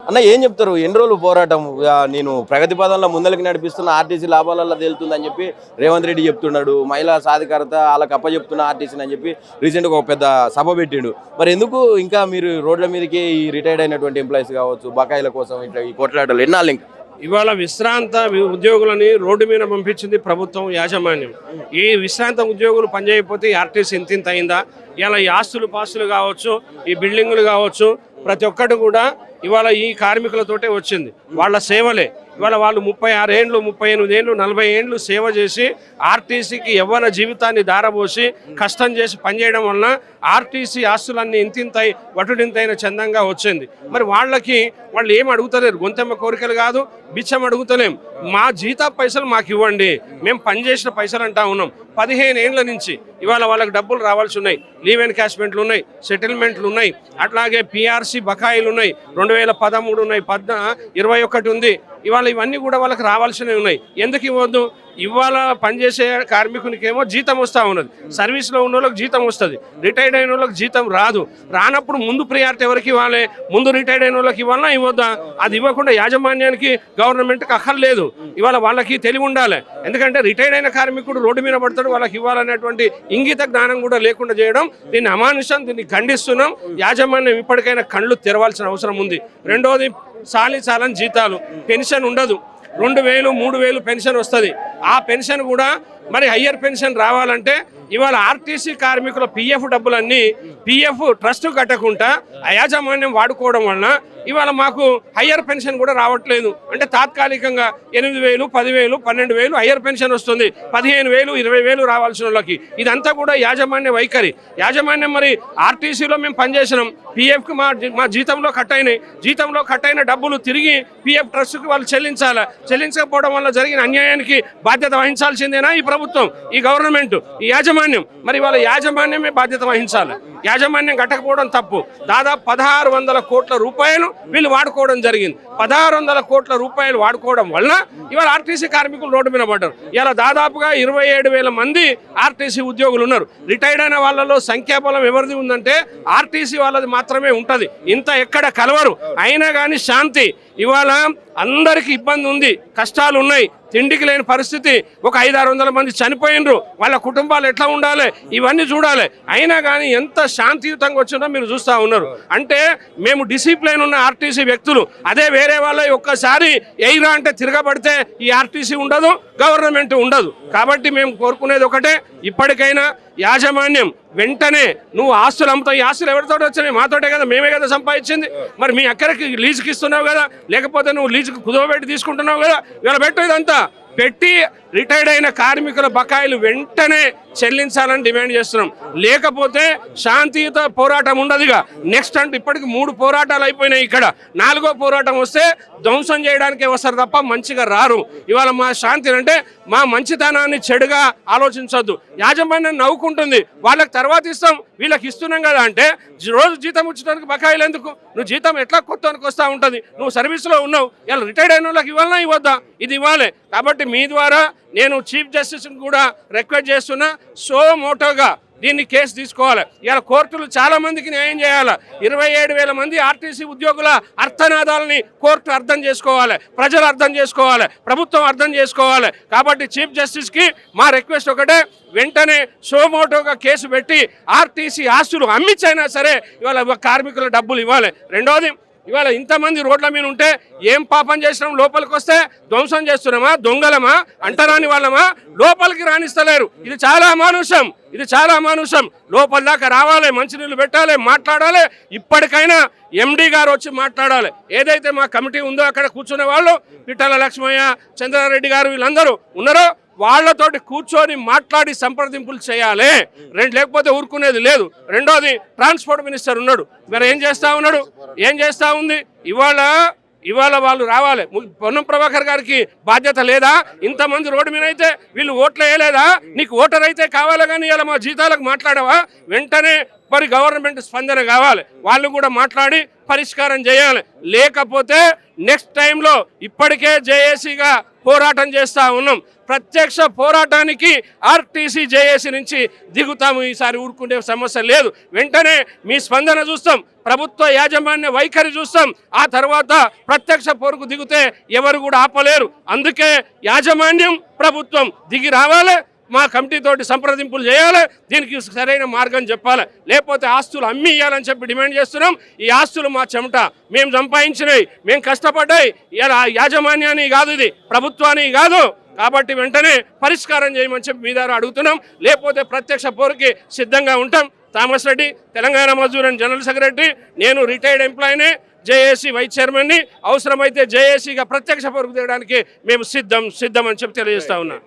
అన్న ఏం చెప్తారు? ఎన్ని రోజులు పోరాటం? నేను ప్రగతి పదంలో ముందరికి నడిపిస్తున్న ఆర్టీసీ లాభాలలో తేలుతుందని చెప్పి రేవంత్ రెడ్డి చెప్తున్నాడు. మహిళా సాధికారత వాళ్ళకి అప్పచెప్తున్న ఆర్టీసీని అని చెప్పి రీసెంట్గా ఒక పెద్ద సభ పెట్టిండు. మరి ఎందుకు ఇంకా మీరు రోడ్ల మీదకి ఈ రిటైర్డ్ అయినటువంటి ఎంప్లాయీస్ కావచ్చు, బకాయిల కోసం ఇట్లా ఈ కొట్లాటలు ఎన్నాళ్ళు ఇంకా? ఇవాళ విశ్రాంత ఉద్యోగులని రోడ్డు మీద పంపించింది ప్రభుత్వం యాజమాన్యం. ఈ విశ్రాంత ఉద్యోగులు పనిచేయకపోతే ఆర్టీసీ ఇంత అయిందా? ఇలా ఈ ఆస్తులు పాస్తులు కావచ్చు, ఈ బిల్డింగులు కావచ్చు, ప్రతి ఒక్కటి కూడా ఇవాళ ఈ కార్మికులతోటే వచ్చింది. వాళ్ళ సేవలే ఇవాళ వాళ్ళు 36 ఏళ్ళు, 38 ఏళ్ళు, 40 ఏళ్ళు సేవ చేసి ఆర్టీసీకి యవ్వన జీవితాన్ని దారబోసి కష్టం చేసి పనిచేయడం వలన ఆర్టీసీ ఆస్తులన్నీ ఇంతింతై వటుడింతైన చందంగా వచ్చింది. మరి వాళ్ళు ఏం అడుగుతలేరు, గొంతెమ్మ కోరికలు కాదు, బిచ్చం అడుగుతలేం. మా జీతా పైసలు మాకు ఇవ్వండి, మేము పనిచేసిన పైసలు అంటా ఉన్నాం. 15 ఏళ్ళ నుంచి ఇవాళ వాళ్ళకి డబ్బులు రావాల్సి ఉన్నాయి. లీవ్ ఎన్కాష్మెంట్లు ఉన్నాయి, సెటిల్మెంట్లు ఉన్నాయి, అట్లాగే పిఆర్సీ బకాయిలు ఉన్నాయి, 2013 ఉన్నాయి, 21 ఉంది. ఇవాళ ఇవన్నీ కూడా వాళ్ళకి రావాల్సినవి ఉన్నాయి. ఎందుకు ఇవ్వద్దు? ఇవాళ పనిచేసే కార్మికునికేమో జీతం వస్తూ ఉన్నది, సర్వీస్లో ఉన్న వాళ్ళకి జీతం వస్తుంది, రిటైర్డ్ అయిన వాళ్ళకి జీతం రాదు. రానప్పుడు ముందు ప్రియారిటీ ఎవరికి ఇవ్వాలి? ముందు రిటైర్డ్ అయిన వాళ్ళకి ఇవ్వాలన్నా ఇవ్వద్దా? అది ఇవ్వకుండా యాజమాన్యానికి గవర్నమెంట్కి అక్కర్లేదు. ఇవాళ వాళ్ళకి తెలివి ఉండాలి. ఎందుకంటే రిటైర్డ్ అయిన కార్మికుడు రోడ్డు మీద పడతాడు, వాళ్ళకి ఇవ్వాలనేటువంటి ఇంగిత జ్ఞానం కూడా లేకుండా చేయడం, దీన్ని అమానుషం, దీన్ని ఖండిస్తున్నాం. యాజమాన్యం ఇప్పటికైనా కళ్ళు తెరవాల్సిన అవసరం ఉంది. రెండోది, చాలని జీతాలు, పెన్షన్ ఉండదు. 2000, 3000 పెన్షన్ వస్తుంది. ఆ పెన్షన్ కూడా మరి హయ్యర్ పెన్షన్ రావాలంటే ఇవాళ ఆర్టీసీ కార్మికుల పిఎఫ్ డబ్బులన్నీ పిఎఫ్ ట్రస్ట్ కట్టకుండా యాజమాన్యం వాడుకోవడం వలన ఇవాళ మాకు హయ్యర్ పెన్షన్ కూడా రావట్లేదు. అంటే తాత్కాలికంగా 8000, 10,000, 12,000 హయ్యర్ పెన్షన్ వస్తుంది. 15,000, 20,000 రావాల్సిన వాళ్ళకి. ఇదంతా కూడా యాజమాన్య వైఖరి. యాజమాన్యం మరి ఆర్టీసీలో మేము పనిచేసినాం, పిఎఫ్కి మా జీతంలో కట్ అయినాయి, జీతంలో కట్ అయిన డబ్బులు తిరిగి పిఎఫ్ ట్రస్ట్కి వాళ్ళు చెల్లించాలి. చెల్లించకపోవడం వల్ల జరిగిన అన్యాయానికి బాధ్యత వహించాల్సిందేనా ఈ ప్రభుత్వం, ఈ గవర్నమెంట్, ఈ యాజమాన్యం? మరి వాళ్ళ యాజమాన్యమే బాధ్యత వహించాలి. యాజమాన్యం కట్టకపోవడం తప్పు. దాదాపు 1,600 కోట్ల రూపాయలు వీళ్ళు వాడుకోవడం జరిగింది. 1,600 కోట్ల రూపాయలు వాడుకోవడం వల్ల ఇవాళ ఆర్టీసీ కార్మికులు రోడ్డు మీద పడ్డారు. ఇలా దాదాపుగా 27,000 మంది ఆర్టీసీ ఉద్యోగులు ఉన్నారు. రిటైర్డ్ అయిన వాళ్ళలో సంఖ్యాబలం ఎవరిది ఉందంటే ఆర్టీసీ వాళ్ళది మాత్రమే ఉంటుంది. ఇంత ఎక్కడ కలవరు. అయినా కానీ శాంతి. ఇవాళ అందరికీ ఇబ్బంది ఉంది, కష్టాలు ఉన్నాయి, తిండికి లేని పరిస్థితి. ఒక 500-600 మంది చనిపోయినరు. వాళ్ళ కుటుంబాలు ఎట్లా ఉండాలి ఇవన్నీ చూడాలి. అయినా కానీ ఎంత శాంతియుతంగా వచ్చిందో మీరు చూస్తూ ఉన్నారు. అంటే మేము డిసిప్లైన్ ఉన్న ఆర్టీసీ వ్యక్తులు. అదే వేరే వాళ్ళ ఒక్కసారి ఎయిరా అంటే తిరగబడితే ఈ ఆర్టీసీ ఉండదు, గవర్నమెంట్ ఉండదు. కాబట్టి మేము కోరుకునేది ఒకటే, ఇప్పటికైనా యాజమాన్యం వెంటనే నువ్వు ఆస్తులు అమ్ముతావు. ఈ ఆస్తులు ఎవరితో వచ్చినాయి? మాతోటే కదా, మేమే కదా సంపాదించింది. మరి మీ అక్కడికి లీజుకి ఇస్తున్నావు కదా, లేకపోతే నువ్వు లీజుకి కుదవబెట్టి తీసుకుంటున్నావు కదా, ఇవాళ పెట్టు. ఇదంతా పెట్టి రిటైర్డ్ అయిన కార్మికుల బకాయిలు వెంటనే చెల్లించాలని డిమాండ్ చేస్తున్నాం. లేకపోతే శాంతియుత పోరాటం ఉండదుగా. నెక్స్ట్ అంటే ఇప్పటికి 3 పోరాటాలు అయిపోయినాయి. ఇక్కడ 4వ పోరాటం వస్తే ధ్వంసం చేయడానికే వస్తారు తప్ప మంచిగా రారు. ఇవాళ మా శాంతి అంటే మా మంచితనాన్ని చెడుగా ఆలోచించొద్దు. యాజమాన్యం నవ్వుకుంటుంది, వాళ్ళకి తర్వాత ఇస్తాం, వీళ్ళకి ఇస్తున్నాం కదా అంటే రోజు జీతం వచ్చడానికి బకాయిలు ఎందుకు? నువ్వు జీతం ఎట్లా కొత్తనికి వస్తూ ఉంటుంది? నువ్వు సర్వీస్లో ఉన్నావు, ఇలా రిటైర్డ్ అయిన వాళ్ళకి ఇవ్వాలన్నా ఇవ్వద్దా? ఇది ఇవ్వాలి. కాబట్టి మీ ద్వారా నేను చీఫ్ జస్టిస్ని కూడా రిక్వెస్ట్ చేస్తున్నా, సో మోటోగా దీన్ని కేసు తీసుకోవాలి. ఇలా కోర్టులు చాలా మందికి న్యాయం చేయాలి. 27,000 మంది ఆర్టీసీ ఉద్యోగుల అర్థనాదాలని కోర్టు అర్థం చేసుకోవాలి, ప్రజలు అర్థం చేసుకోవాలి, ప్రభుత్వం అర్థం చేసుకోవాలి. కాబట్టి చీఫ్ జస్టిస్కి మా రిక్వెస్ట్ ఒకటే, వెంటనే సోమోటోగా కేసు పెట్టి ఆర్టీసీ ఆస్తులు అమ్మించైనా సరే ఇవాళ కార్మికుల డబ్బులు ఇవ్వాలి. రెండోది, ఇవాళ ఇంతమంది రోడ్ల మీద ఉంటే ఏం పాపం చేసినాం? లోపలికి వస్తే ధ్వంసం చేస్తున్నామా, దొంగలమా, అంటరాని వాళ్ళమా? లోపలికి రాణిస్తలేరు. ఇది చాలా అమానుషం, ఇది చాలా అమానుషం. లోపల దాకా రావాలి, మంచినీళ్ళు పెట్టాలి, మాట్లాడాలి. ఇప్పటికైనా ఎండి గారు వచ్చి మాట్లాడాలి. ఏదైతే మా కమిటీ ఉందో అక్కడ కూర్చునే వాళ్ళు పిట్టల లక్ష్మయ్య, చంద్రారెడ్డి గారు వీళ్ళందరూ ఉన్నారో వాళ్లతోటి కూర్చొని మాట్లాడి సంప్రదింపులు చేయాలి. లేకపోతే ఊరుకునేది లేదు. రెండోది, ట్రాన్స్పోర్ట్ మినిస్టర్ ఉన్నాడు, మరి ఏం చేస్తా ఉన్నాడు? ఏం చేస్తా ఉంది? ఇవాళ వాళ్ళు రావాలి. పొన్నం ప్రభాకర్ గారికి బాధ్యత లేదా? ఇంతమంది రోడ్డు మీద అయితే వీళ్ళు ఓట్లు వేయలేదా? నీకు ఓటర్ అయితే కావాలి కానీ ఇలా మా జీతాలకు మాట్లాడవా? వెంటనే మరి గవర్నమెంట్ స్పందన కావాలి, వాళ్ళు కూడా మాట్లాడి పరిష్కారం చేయాలి. లేకపోతే నెక్స్ట్ టైంలో ఇప్పటికే జేఏసీగా పోరాటం చేస్తూ ఉన్నాం. ప్రత్యక్ష పోరాటానికి ఆర్టీసీ జేఏసీ నుంచి దిగుతాము. ఈసారి ఊరుకునే సమస్య లేదు. వెంటనే మీ స్పందన చూస్తాం, ప్రభుత్వ యాజమాన్య వైఖరి చూస్తాం. ఆ తర్వాత ప్రత్యక్ష పోరుకు దిగితే ఎవరు కూడా ఆపలేరు. అందుకే యాజమాన్యం ప్రభుత్వం దిగి రావాలి, మా కమిటీతోటి సంప్రదింపులు చేయాలి, దీనికి సరైన మార్గం చెప్పాలి. లేకపోతే ఆస్తులు అమ్మి ఇవ్వాలని చెప్పి డిమాండ్ చేస్తున్నాం. ఈ ఆస్తులు మా చెమట, మేము సంపాదించినవి, మేము కష్టపడ్డాయి. ఇలా యాజమాన్యాన్ని కాదు, ఇది ప్రభుత్వాన్ని కాదు. కాబట్టి వెంటనే పరిష్కారం చేయమని చెప్పి మీ ద్వారా అడుగుతున్నాం. లేకపోతే ప్రత్యక్ష పోరుకి సిద్ధంగా ఉంటాం. Thomas Reddy, Telangana Mazdoor and general secretary. నేను రిటైర్డ్ ఎంప్లాయీనే, జేఏసీ వైస్ చైర్మన్ని. అవసరమైతే జేఏసీగా ప్రత్యక్ష పోరుకు తీయడానికి మేము సిద్ధం అని చెప్పి తెలియజేస్తా ఉన్నాం.